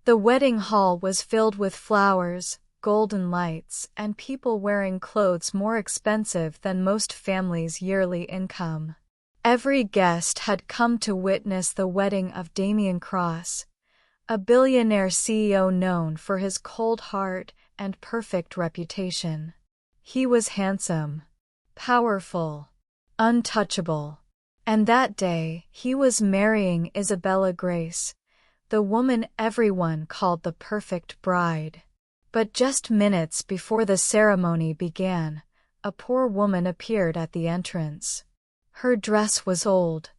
The wedding hall was filled with flowers, golden lights, and people wearing clothes more expensive than most families' yearly income. Every guest had come to witness the wedding of Damien Cross, a billionaire CEO known for his cold heart and perfect reputation. He was handsome, powerful, untouchable. And that day, he was marrying Isabella Grace, the woman everyone called the perfect bride. But just minutes before the ceremony began, a poor woman appeared at the entrance. Her dress was old,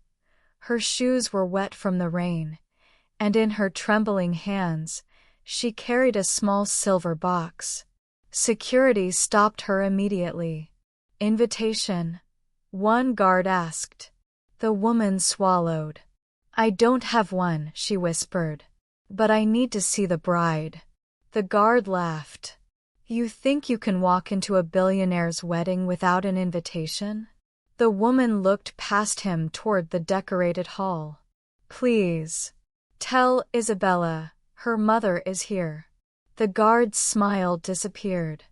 her shoes were wet from the rain, and in her trembling hands, she carried a small silver box. Security stopped her immediately. "Invitation?" one guard asked. The woman swallowed. "I don't have one," she whispered. "But I need to see the bride." The guard laughed. "You think you can walk into a billionaire's wedding without an invitation?" The woman looked past him toward the decorated hall. "Please. Tell Isabella, her mother is here." The guard's smile disappeared.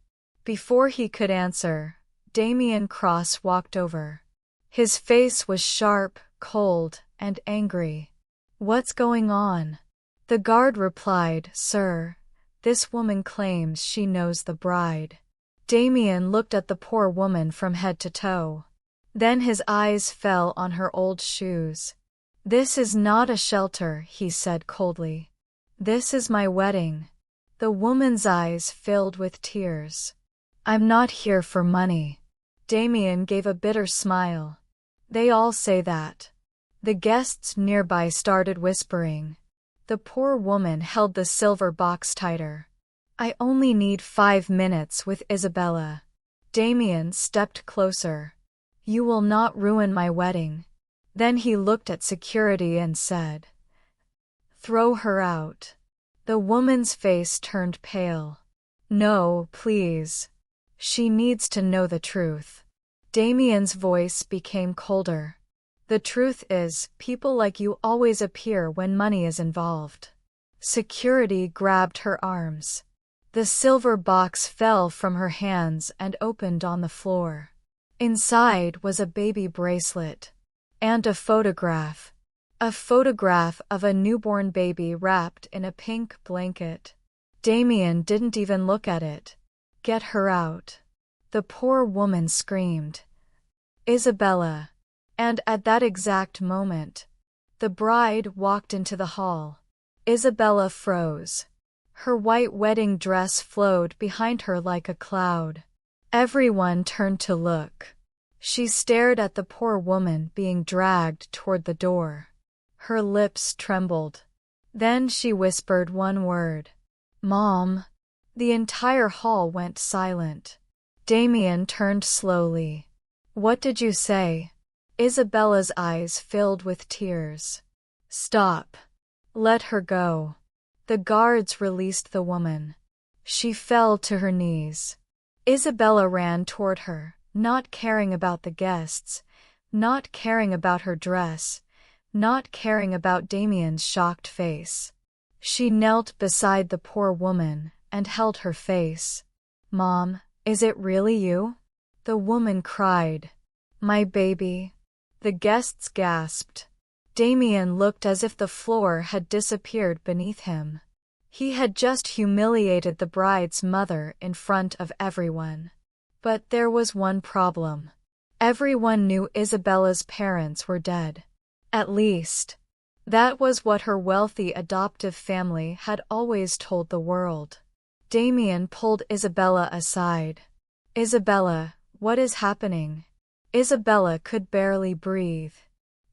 Before he could answer, Damien Cross walked over. His face was sharp, cold, and angry. "What's going on?" The guard replied, "Sir, this woman claims she knows the bride." Damien looked at the poor woman from head to toe. Then his eyes fell on her old shoes. "This is not a shelter," he said coldly. "This is my wedding." The woman's eyes filled with tears. "I'm not here for money." Damien gave a bitter smile. "They all say that." The guests nearby started whispering. The poor woman held the silver box tighter. "I only need 5 minutes with Isabella." Damien stepped closer. "You will not ruin my wedding." Then he looked at security and said, "Throw her out." The woman's face turned pale. "No, please. She needs to know the truth." Damien's voice became colder. "The truth is, people like you always appear when money is involved." Security grabbed her arms. The silver box fell from her hands and opened on the floor. Inside was a baby bracelet. And a photograph. A photograph of a newborn baby wrapped in a pink blanket. Damien didn't even look at it. "Get her out." The poor woman screamed, "Isabella." And at that exact moment, the bride walked into the hall. Isabella froze. Her white wedding dress flowed behind her like a cloud. Everyone turned to look. She stared at the poor woman being dragged toward the door. Her lips trembled. Then she whispered one word. "Mom." The entire hall went silent. Damien turned slowly. "What did you say?" Isabella's eyes filled with tears. "Stop. Let her go." The guards released the woman. She fell to her knees. Isabella ran toward her, not caring about the guests, not caring about her dress, not caring about Damien's shocked face. She knelt beside the poor woman and held her face. "Mom, is it really you?" The woman cried. "My baby." The guests gasped. Damien looked as if the floor had disappeared beneath him. He had just humiliated the bride's mother in front of everyone. But there was one problem. Everyone knew Isabella's parents were dead. At least, that was what her wealthy adoptive family had always told the world. Damien pulled Isabella aside. "Isabella, what is happening?" Isabella could barely breathe.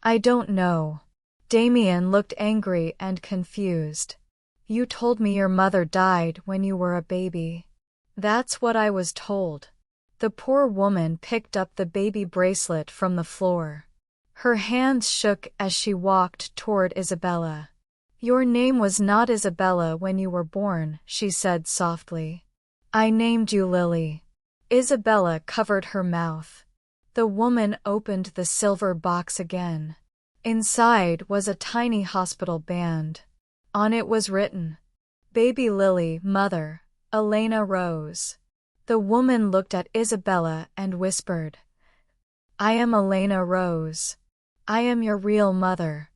"I don't know." Damien looked angry and confused. "You told me your mother died when you were a baby." "That's what I was told." The poor woman picked up the baby bracelet from the floor. Her hands shook as she walked toward Isabella. "Your name was not Isabella when you were born," she said softly. "I named you Lily." Isabella covered her mouth. The woman opened the silver box again. Inside was a tiny hospital band. On it was written, Baby Lily, mother. Elena rose. The woman looked at Isabella and whispered, I am Elena Rose. I am your real mother.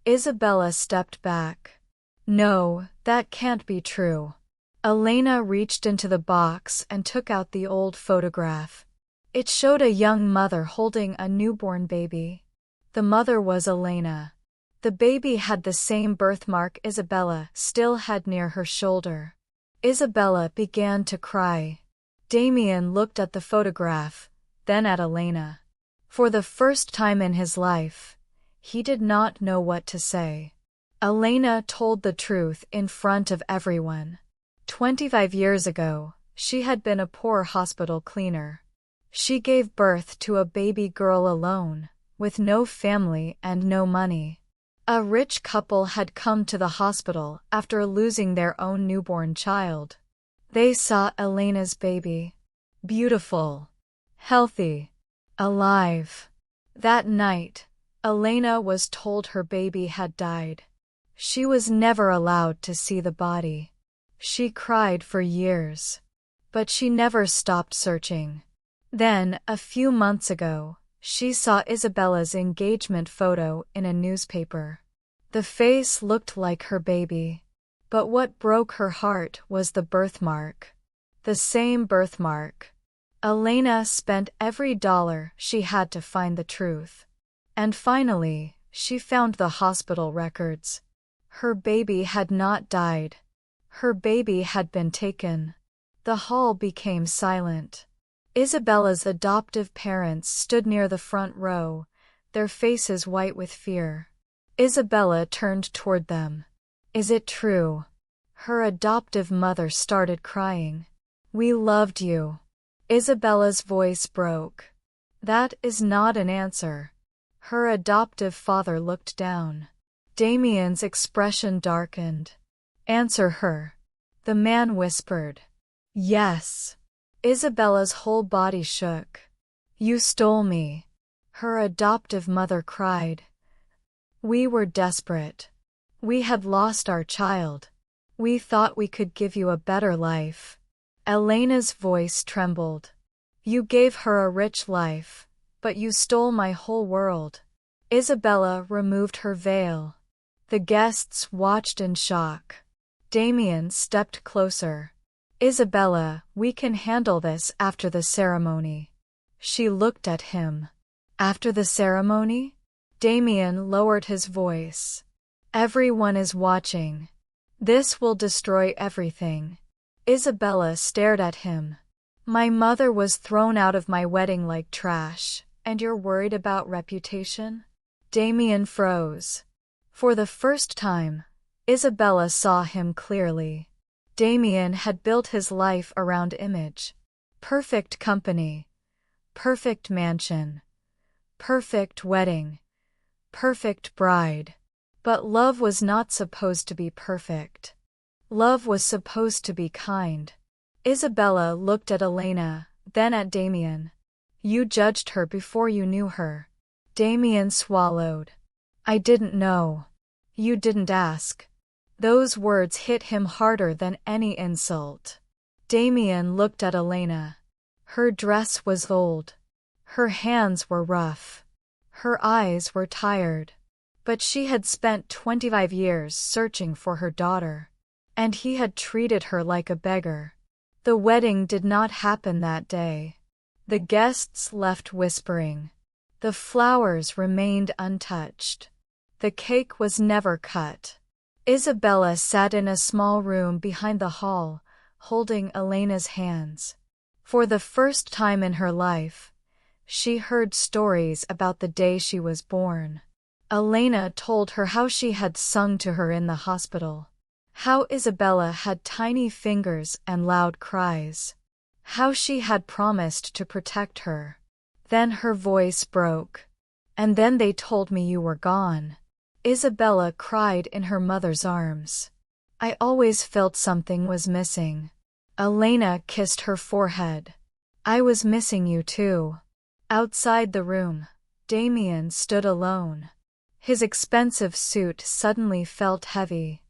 Isabella stepped back. No, that can't be true. Elena reached into the box and took out the old photograph. It showed a young mother holding a newborn baby. The mother was Elena. The baby had the same birthmark Isabella still had near her shoulder. Isabella began to cry. Damien looked at the photograph, then at Elena. For the first time in his life, he did not know what to say. Elena told the truth in front of everyone. 25 years ago, she had been a poor hospital cleaner. She gave birth to a baby girl alone, with no family and no money. A rich couple had come to the hospital after losing their own newborn child. They saw Elena's baby. Beautiful, healthy, alive. That night, Elena was told her baby had died. She was never allowed to see the body. She cried for years. But she never stopped searching. Then, a few months ago, she saw Isabella's engagement photo in a newspaper. The face looked like her baby. But what broke her heart was the birthmark. The same birthmark. Elena spent every dollar she had to find the truth. And finally, she found the hospital records. Her baby had not died. Her baby had been taken. The hall became silent. Isabella's adoptive parents stood near the front row, their faces white with fear. Isabella turned toward them. Is it true? Her adoptive mother started crying. We loved you. Isabella's voice broke. That is not an answer. Her adoptive father looked down. Damien's expression darkened. Answer her. The man whispered. Yes. Isabella's whole body shook. You stole me. Her adoptive mother cried. We were desperate. We had lost our child. We thought we could give you a better life. Elena's voice trembled. You gave her a rich life, but you stole my whole world. Isabella removed her veil. The guests watched in shock. Damien stepped closer. Isabella, we can handle this after the ceremony. She looked at him. After the ceremony? Damien lowered his voice. Everyone is watching. This will destroy everything. Isabella stared at him. My mother was thrown out of my wedding like trash, and you're worried about reputation? Damien froze. For the first time, Isabella saw him clearly. Damien had built his life around image. Perfect company. Perfect mansion. Perfect wedding. Perfect bride. But love was not supposed to be perfect. Love was supposed to be kind. Isabella looked at Elena, then at Damien. You judged her before you knew her. Damien swallowed. I didn't know. You didn't ask. Those words hit him harder than any insult. Damien looked at Elena. Her dress was old. Her hands were rough. Her eyes were tired. But she had spent 25 years searching for her daughter. And he had treated her like a beggar. The wedding did not happen that day. The guests left whispering. The flowers remained untouched. The cake was never cut. Isabella sat in a small room behind the hall, holding Elena's hands. For the first time in her life, she heard stories about the day she was born. Elena told her how she had sung to her in the hospital. How Isabella had tiny fingers and loud cries. How she had promised to protect her. Then her voice broke. And then they told me you were gone. Isabella cried in her mother's arms. I always felt something was missing. Elena kissed her forehead. I was missing you too. Outside the room, Damien stood alone. His expensive suit suddenly felt heavy.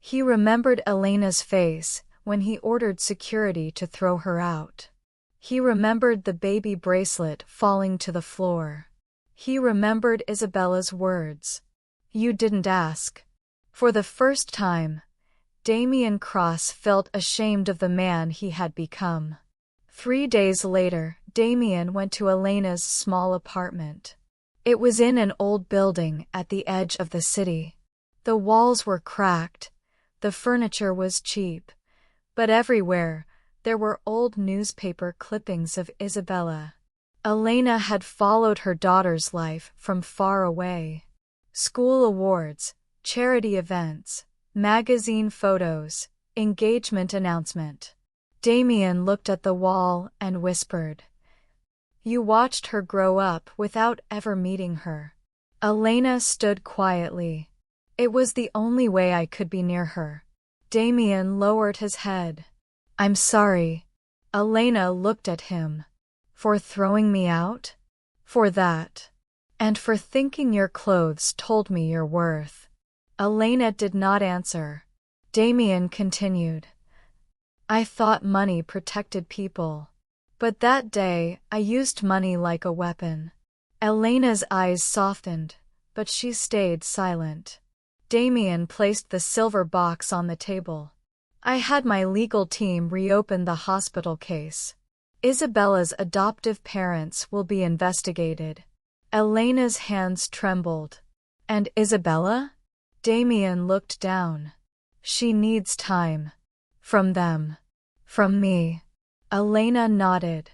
He remembered Elena's face when he ordered security to throw her out. He remembered the baby bracelet falling to the floor. He remembered Isabella's words. "You didn't ask." For the first time, Damien Cross felt ashamed of the man he had become. 3 days later, Damien went to Elena's small apartment. It was in an old building at the edge of the city. The walls were cracked, the furniture was cheap, but everywhere there were old newspaper clippings of Isabella. Elena had followed her daughter's life from far away. School awards, charity events, magazine photos, engagement announcement. Damien looked at the wall and whispered. You watched her grow up without ever meeting her. Elena stood quietly. It was the only way I could be near her. Damien lowered his head. I'm sorry. Elena looked at him. For throwing me out? For that. And for thinking your clothes told me your worth. Elena did not answer. Damien continued. I thought money protected people. But that day, I used money like a weapon. Elena's eyes softened, but she stayed silent. Damien placed the silver box on the table. I had my legal team reopen the hospital case. Isabella's adoptive parents will be investigated. Elena's hands trembled. And Isabella? Damien looked down. She needs time. From them. From me. Elena nodded.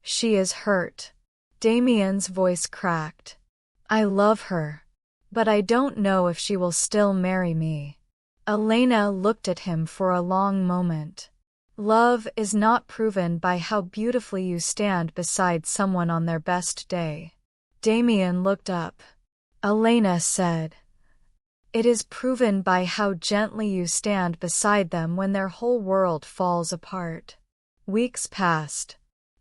She is hurt. Damien's voice cracked. I love her. But I don't know if she will still marry me. Elena looked at him for a long moment. Love is not proven by how beautifully you stand beside someone on their best day. Damien looked up. Elena said. It is proven by how gently you stand beside them when their whole world falls apart. Weeks passed.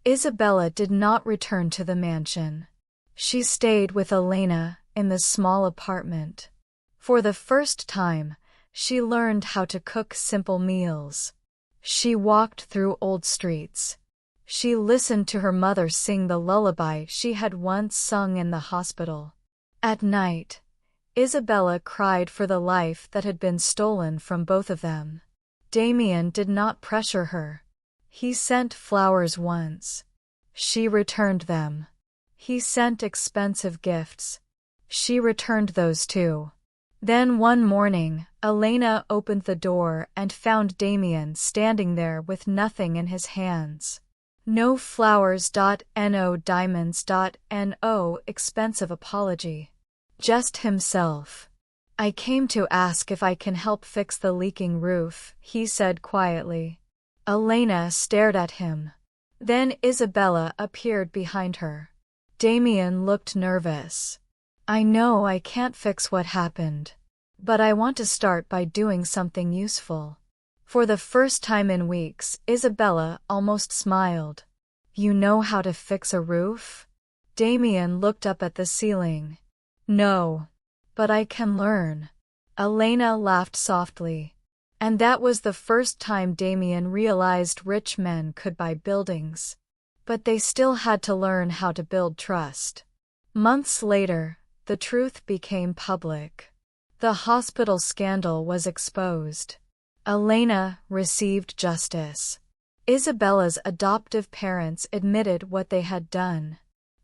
Isabella did not return to the mansion. She stayed with Elena in the small apartment. For the first time, she learned how to cook simple meals. She walked through old streets. She listened to her mother sing the lullaby she had once sung in the hospital. At night, Isabella cried for the life that had been stolen from both of them. Damien did not pressure her. He sent flowers once. She returned them. He sent expensive gifts. She returned those too. Then one morning, Elena opened the door and found Damien standing there with nothing in his hands. No flowers. No diamonds. No expensive apology. Just himself. I came to ask if I can help fix the leaking roof, he said quietly. Elena stared at him. Then Isabella appeared behind her. Damien looked nervous. I know I can't fix what happened. But I want to start by doing something useful. For the first time in weeks, Isabella almost smiled. You know how to fix a roof? Damien looked up at the ceiling. No. But I can learn. Elena laughed softly. And that was the first time Damien realized rich men could buy buildings. But they still had to learn how to build trust. Months later, the truth became public. The hospital scandal was exposed. Elena received justice. Isabella's adoptive parents admitted what they had done.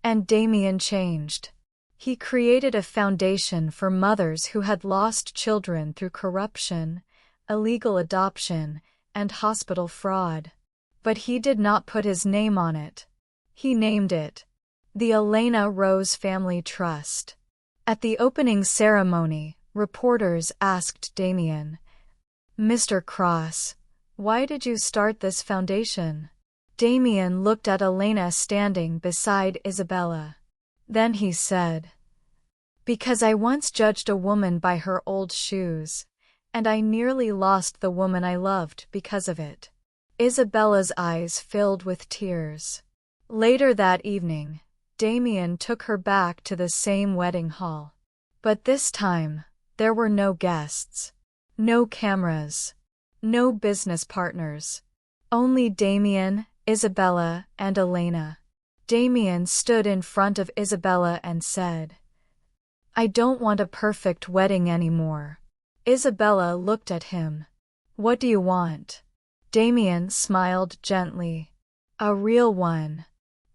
And Damien changed. He created a foundation for mothers who had lost children through corruption, illegal adoption, and hospital fraud. But he did not put his name on it. He named it the Elena Rose Family Trust. At the opening ceremony, reporters asked Damien, Mr. Cross, why did you start this foundation? Damien looked at Elena standing beside Isabella. Then he said, Because I once judged a woman by her old shoes. And I nearly lost the woman I loved because of it. Isabella's eyes filled with tears. Later that evening, Damien took her back to the same wedding hall. But this time, there were no guests. No cameras. No business partners. Only Damien, Isabella, and Elena. Damien stood in front of Isabella and said, "I don't want a perfect wedding anymore." Isabella looked at him. "What do you want?" Damien smiled gently. "A real one.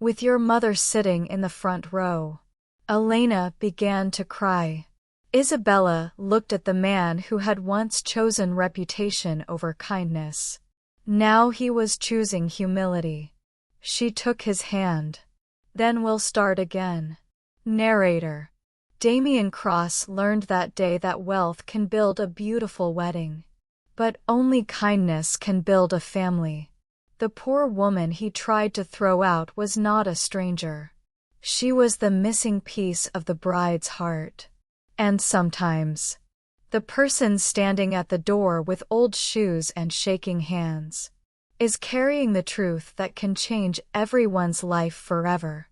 With your mother sitting in the front row." Elena began to cry. Isabella looked at the man who had once chosen reputation over kindness. Now he was choosing humility. She took his hand. "Then we'll start again." Narrator. Damien Cross learned that day that wealth can build a beautiful wedding. But only kindness can build a family. The poor woman he tried to throw out was not a stranger. She was the missing piece of the bride's heart. And sometimes, the person standing at the door with old shoes and shaking hands is carrying the truth that can change everyone's life forever.